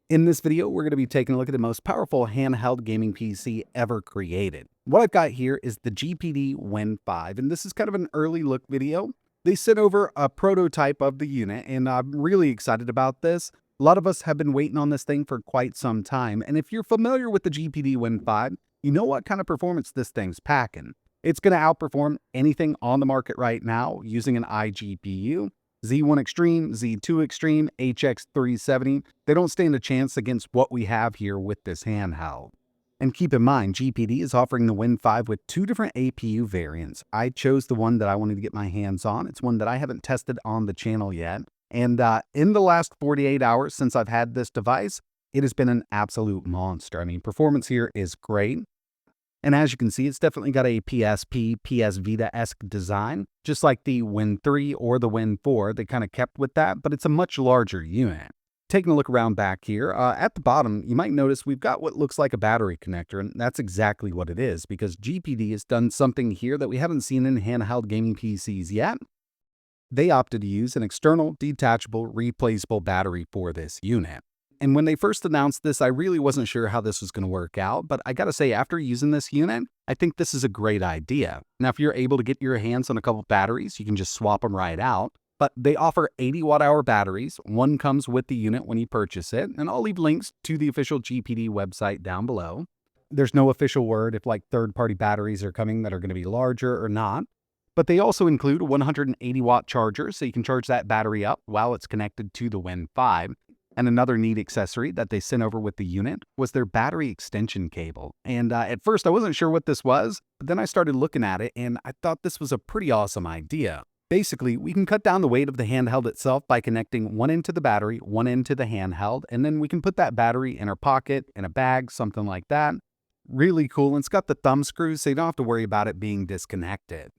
In this video, we're going to be taking a look at the most powerful handheld gaming PC ever created. What I've got here is the GPD WIn 5, and this is kind of an early look video. They sent over a prototype of the unit, and I'm really excited about this. A lot of us have been waiting on this thing for quite some time, and if you're familiar with the GPD WIn 5, you know what kind of performance this thing's packing. It's going to outperform anything on the market right now using an iGPU. Z1 Extreme, Z2 Extreme, HX370, they don't stand a chance against what we have here with this handheld. And keep in mind, GPD is offering the WIn 5 with two different APU variants. I chose the one that I wanted to get my hands on. It's one that I haven't tested on the channel yet. And in the last 48 hours since I've had this device, it has been an absolute monster. I mean, performance here is great. And as you can see, it's definitely got a PSP, PS Vita-esque design, just like the WIn 3 or the WIn 4. They kind of kept with that, but it's a much larger unit. Taking a look around back here, at the bottom, you might notice we've got what looks like a battery connector, and that's exactly what it is, because GPD has done something here that we haven't seen in handheld gaming PCs yet. They opted to use an external, detachable, replaceable battery for this unit. And when they first announced this, I really wasn't sure how this was going to work out, but I gotta say, after using this unit, I think this is a great idea. Now, if you're able to get your hands on a couple batteries, you can just swap them right out. But they offer 80 watt-hour batteries. One comes with the unit when you purchase it, and I'll leave links to the official GPD website down below. There's no official word if like third-party batteries are coming that are going to be larger or not. But they also include a 180 watt charger, so you can charge that battery up while it's connected to the WIn 5. And another neat accessory that they sent over with the unit was their battery extension cable. And at first I wasn't sure what this was, but then I started looking at it and I thought this was a pretty awesome idea. Basically, we can cut down the weight of the handheld itself by connecting one end to the battery, one end to the handheld, and then we can put that battery in our pocket, in a bag, something like that. Really cool, and it's got the thumb screws, so you don't have to worry about it being disconnected.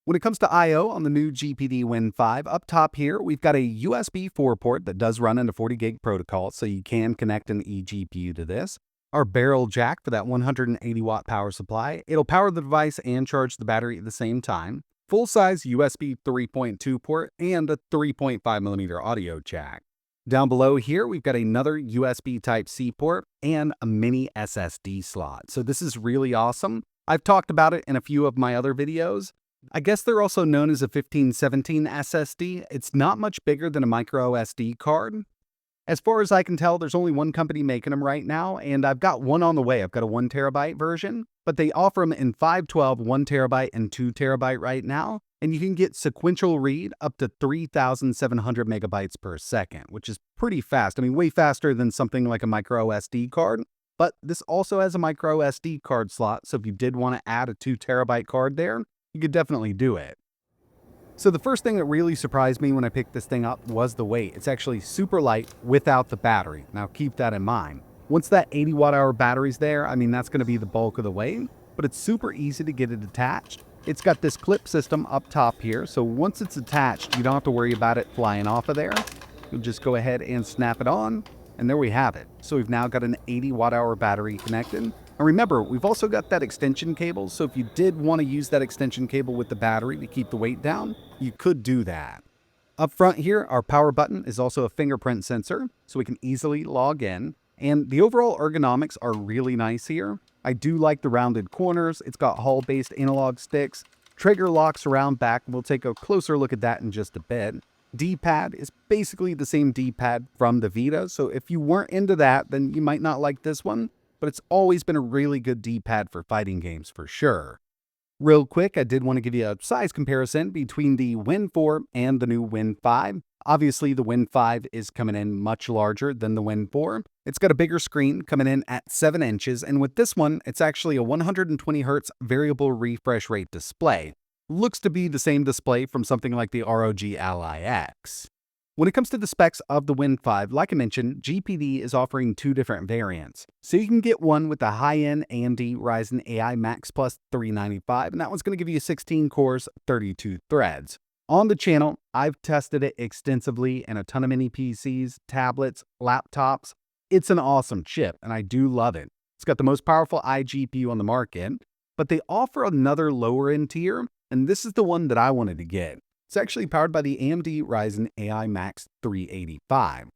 When it comes to I/O on the new GPD WIn 5, up top here, we've got a USB 4 port that does run into 40 gig protocol, so you can connect an eGPU to this. Our barrel jack for that 180 watt power supply. It'll power the device and charge the battery at the same time. Full-size USB 3.2 port and a 3.5mm audio jack. Down below here, we've got another USB Type-C port and a mini SSD slot. So this is really awesome. I've talked about it in a few of my other videos. I guess they're also known as a 1517 SSD. It's not much bigger than a micro SD card. As far as I can tell, there's only one company making them right now, and I've got one on the way. I've got a 1 terabyte version, but they offer them in 512, 1 terabyte, and 2 terabyte right now, and you can get sequential read up to 3,700 megabytes per second, which is pretty fast. I mean, way faster than something like a micro SD card, but this also has a micro SD card slot, so if you did want to add a 2 terabyte card there, you could definitely do it. So the first thing that really surprised me when I picked this thing up was the weight. It's actually super light without the battery. Now keep that in mind. Once that 80 watt-hour battery's there, I mean, that's going to be the bulk of the weight, but it's super easy to get it attached. It's got this clip system up top here, so once it's attached, you don't have to worry about it flying off of there. You'll just go ahead and snap it on, and there we have it. So we've now got an 80 watt-hour battery connected. And remember, we've also got that extension cable, so if you did want to use that extension cable with the battery to keep the weight down, you could do that. Up front here, our power button is also a fingerprint sensor, so we can easily log in. And the overall ergonomics are really nice here. I do like the rounded corners. It's got Hall-based analog sticks. Trigger locks around back. We'll take a closer look at that in just a bit. D-pad is basically the same D-pad from the Vita, so if you weren't into that, then you might not like this one. But it's always been a really good D-pad for fighting games for sure. Real quick, I did want to give you a size comparison between the WIn 4 and the new WIn 5. Obviously, the WIn 5 is coming in much larger than the WIn 4. It's got a bigger screen coming in at 7 inches, and with this one, it's actually a 120 Hz variable refresh rate display. Looks to be the same display from something like the ROG Ally X. When it comes to the specs of the WIn 5, like I mentioned, GPD is offering two different variants. So you can get one with the high-end AMD Ryzen AI MAX Plus 395, and that one's going to give you 16 cores, 32 threads. On the channel, I've tested it extensively in a ton of mini PCs, tablets, laptops. It's an awesome chip, and I do love it. It's got the most powerful iGPU on the market, but they offer another lower-end tier, and this is the one that I wanted to get. It's actually powered by the AMD Ryzen AI MAX 385.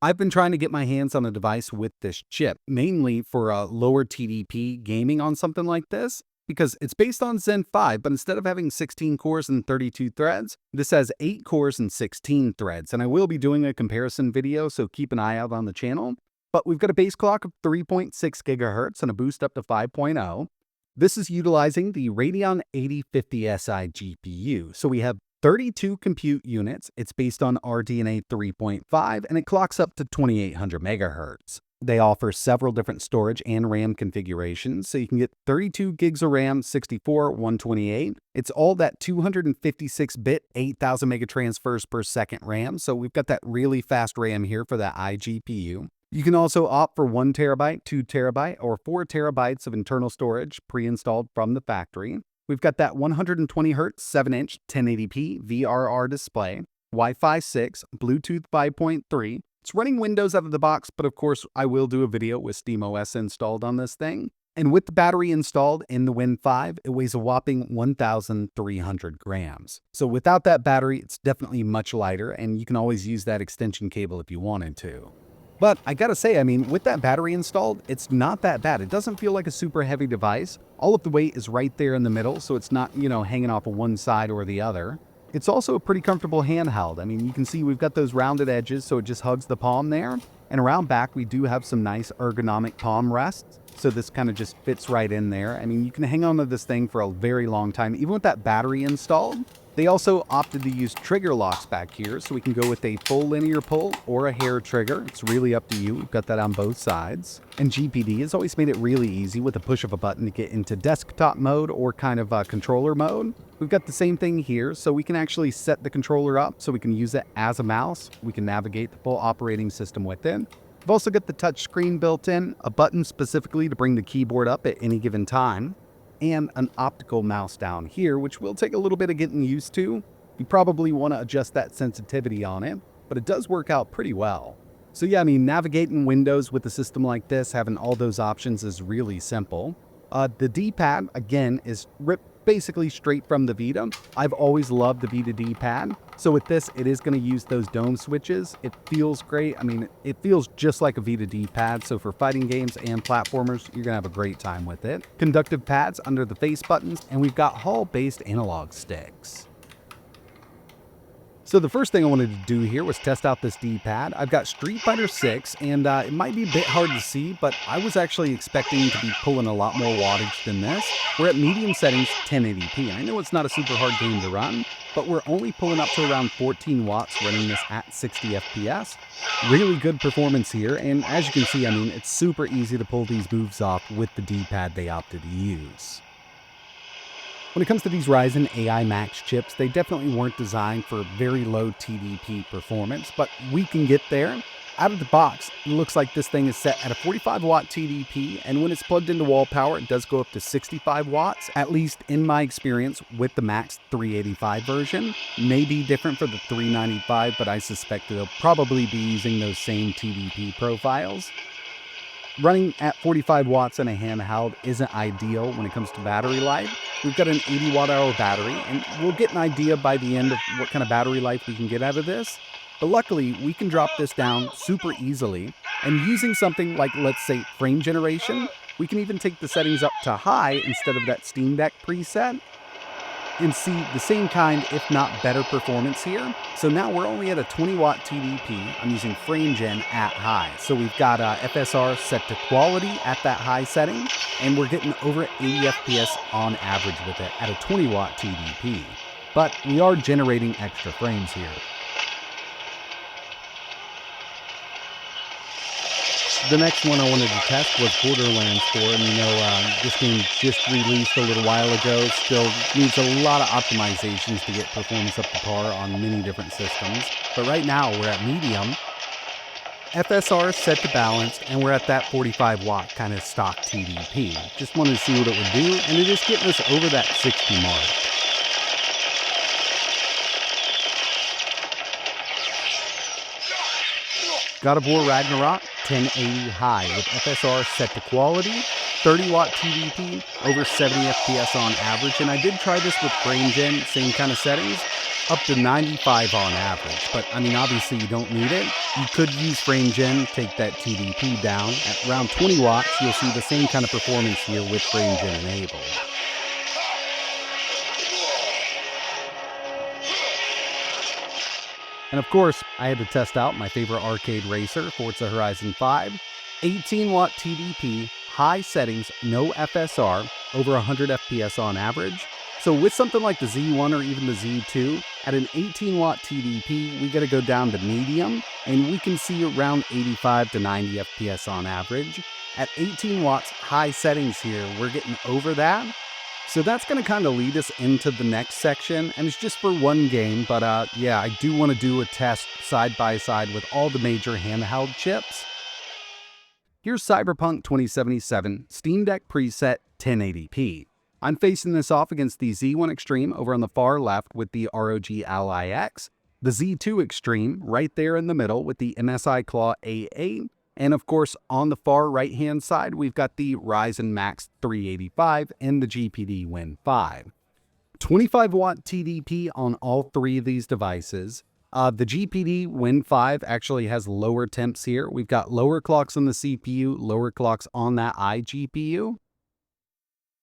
I've been trying to get my hands on a device with this chip, mainly for a lower TDP gaming on something like this, because it's based on Zen 5, but instead of having 16 cores and 32 threads, this has 8 cores and 16 threads, and I will be doing a comparison video, so keep an eye out on the channel. But we've got a base clock of 3.6 gigahertz and a boost up to 5.0. This is utilizing the Radeon 8050 Si GPU, so we have 32 compute units. It's based on RDNA 3.5 and it clocks up to 2800 megahertz. They offer several different storage and RAM configurations, so you can get 32 gigs of RAM, 64, 128. It's all that 256-bit, 8000 megatransfers per second RAM, so we've got that really fast RAM here for that iGPU. You can also opt for 1 terabyte, 2 terabyte, or 4 terabytes of internal storage pre-installed from the factory. We've got that 120 Hz 7-inch 1080p VRR display, Wi-Fi 6, Bluetooth 5.3. It's running Windows out of the box, but of course I will do a video with SteamOS installed on this thing. And with the battery installed in the WIn 5, it weighs a whopping 1,300 grams. So without that battery, it's definitely much lighter, and you can always use that extension cable if you wanted to. But I gotta say, I mean, with that battery installed, it's not that bad. It doesn't feel like a super heavy device. All of the weight is right there in the middle, so it's not, hanging off of one side or the other. It's also a pretty comfortable handheld. I mean, you can see we've got those rounded edges, so it just hugs the palm there. And around back, we do have some nice ergonomic palm rests. So this kind of just fits right in there. I mean, you can hang on to this thing for a very long time, even with that battery installed. They also opted to use trigger locks back here, so we can go with a full linear pull or a hair trigger. It's really up to you. We've got that on both sides. And GPD has always made it really easy with a push of a button to get into desktop mode or kind of controller mode. We've got the same thing here, so we can actually set the controller up so we can use it as a mouse. We can navigate the full operating system with it. We've also got the touch screen built in, a button specifically to bring the keyboard up at any given time, and an optical mouse down here, which will take a little bit of getting used to. You probably want to adjust that sensitivity on it, but it does work out pretty well. So yeah, I mean, navigating Windows with a system like this, having all those options is really simple. The D-pad, again, is ripped basically straight from the Vita. I've always loved the Vita D-pad. So with this, it is going to use those dome switches. It feels great. I mean, it feels just like a Vita D-pad. So for fighting games and platformers, you're going to have a great time with it. Conductive pads under the face buttons, and we've got Hall-based analog sticks. So the first thing I wanted to do here was test out this D-pad. I've got Street Fighter 6, and it might be a bit hard to see, but I was actually expecting to be pulling a lot more wattage than this. We're at medium settings, 1080p, and I know it's not a super hard game to run, but we're only pulling up to around 14 watts running this at 60 FPS. Really good performance here, and as you can see, I mean, it's super easy to pull these moves off with the D-pad they opted to use. When it comes to these Ryzen AI MAX chips, they definitely weren't designed for very low TDP performance, but we can get there. Out of the box, it looks like this thing is set at a 45 watt TDP, and when it's plugged into wall power, it does go up to 65 watts, at least in my experience with the Max 385 version. May be different for the 395, but I suspect they'll probably be using those same TDP profiles. Running at 45 watts in a handheld isn't ideal when it comes to battery life. We've got an 80 watt hour battery, and we'll get an idea by the end of what kind of battery life we can get out of this. But luckily, we can drop this down super easily, and using something like, let's say, frame generation, we can even take the settings up to high instead of that Steam Deck preset, and see the same kind, if not better performance here. So now we're only at a 20 watt TDP. I'm using frame gen at high. So we've got FSR set to quality at that high setting, and we're getting over 80 FPS on average with it at a 20 watt TDP. But we are generating extra frames here. The next one I wanted to test was Borderlands 4, and this game just released a little while ago, still needs a lot of optimizations to get performance up to par on many different systems. But right now we're at medium, FSR is set to balance, and we're at that 45 watt kind of stock TDP. Just wanted to see what it would do, and it is getting us over that 60 mark. God of War Ragnarok, 1080 high with FSR set to quality, 30 watt TDP, over 70 FPS on average, and I did try this with frame gen, same kind of settings. up to 95 on average. But I mean, obviously you don't need it. You could use frame gen, take that TDP down. At around 20 watts, you'll see the same kind of performance here with frame gen enabled. And of course, I had to test out my favorite arcade racer, Forza Horizon 5. 18-watt TDP, high settings, no FSR, over 100 FPS on average. So with something like the Z1 or even the Z2, at an 18-watt TDP, we got to go down to medium, and we can see around 85 to 90 FPS on average. At 18 watts, high settings here, we're getting over that. So that's going to kind of lead us into the next section, and it's just for one game, but yeah, I do want to do a test side by side with all the major handheld chips. Here's Cyberpunk 2077 Steam Deck preset 1080p. I'm facing this off against the Z1 Extreme over on the far left with the ROG Ally X, the Z2 Extreme right there in the middle with the MSI Claw A8, and of course on the far right hand side we've got the Ryzen MAX 385 and the GPD WIn 5. 25-watt TDP on all three of these devices. The GPD WIn 5 actually has lower temps here. We've got lower clocks on the CPU, lower clocks on that iGPU.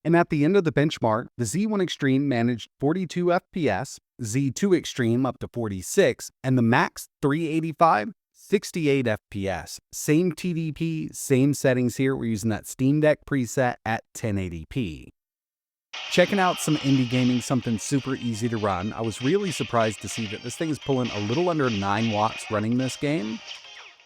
And at the end of the benchmark, the Z1 Extreme managed 42 FPS, Z2 Extreme up to 46, and the Max 385, 68 FPS. Same TDP, same settings here. We're using that Steam Deck preset at 1080p. Checking out some indie gaming, something super easy to run. I was really surprised to see that this thing is pulling a little under 9 watts running this game.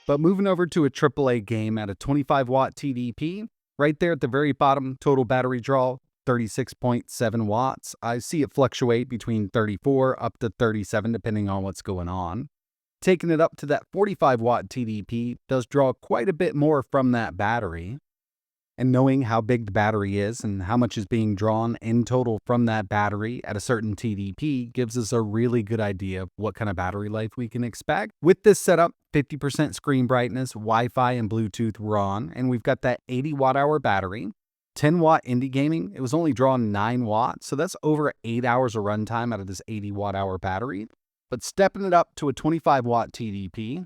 But moving over to a AAA game at a 25-watt TDP, right there at the very bottom, total battery draw, 36.7 watts. I see it fluctuate between 34 up to 37 depending on what's going on. Taking it up to that 45-watt TDP does draw quite a bit more from that battery. And knowing how big the battery is and how much is being drawn in total from that battery at a certain TDP gives us a really good idea of what kind of battery life we can expect. With this setup, 50% screen brightness, Wi-Fi, and Bluetooth were on, and we've got that 80 watt-hour battery. 10-watt indie gaming, it was only drawing 9 watts, so that's over 8 hours of runtime out of this 80 watt-hour battery. But stepping it up to a 25-watt TDP,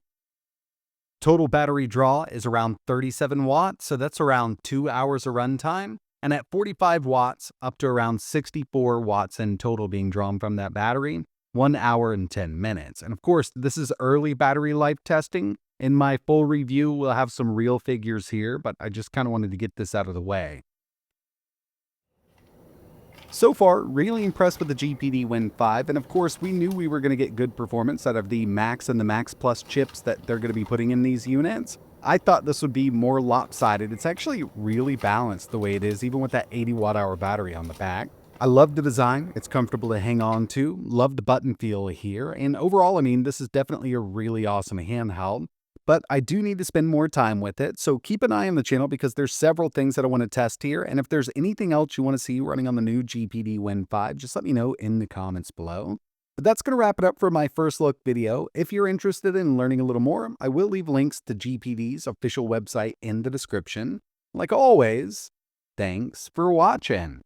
total battery draw is around 37 watts, so that's around 2 hours of runtime. And at 45 watts, up to around 64 watts in total being drawn from that battery, 1 hour and 10 minutes. And of course, this is early battery life testing. In my full review, we'll have some real figures here, but I just kind of wanted to get this out of the way. So far, really impressed with the GPD WIn 5, and of course we knew we were going to get good performance out of the Max and the Max Plus chips that they're going to be putting in these units. I thought this would be more lopsided. It's actually really balanced the way it is, even with that 80 watt-hour battery on the back. I love the design, it's comfortable to hang on to, love the button feel here, and overall, I mean, this is definitely a really awesome handheld. But I do need to spend more time with it, so keep an eye on the channel because there's several things that I want to test here, and if there's anything else you want to see running on the new GPD WIn 5, just let me know in the comments below. But that's going to wrap it up for my first look video. If you're interested in learning a little more, I will leave links to GPD's official website in the description. Like always, thanks for watching.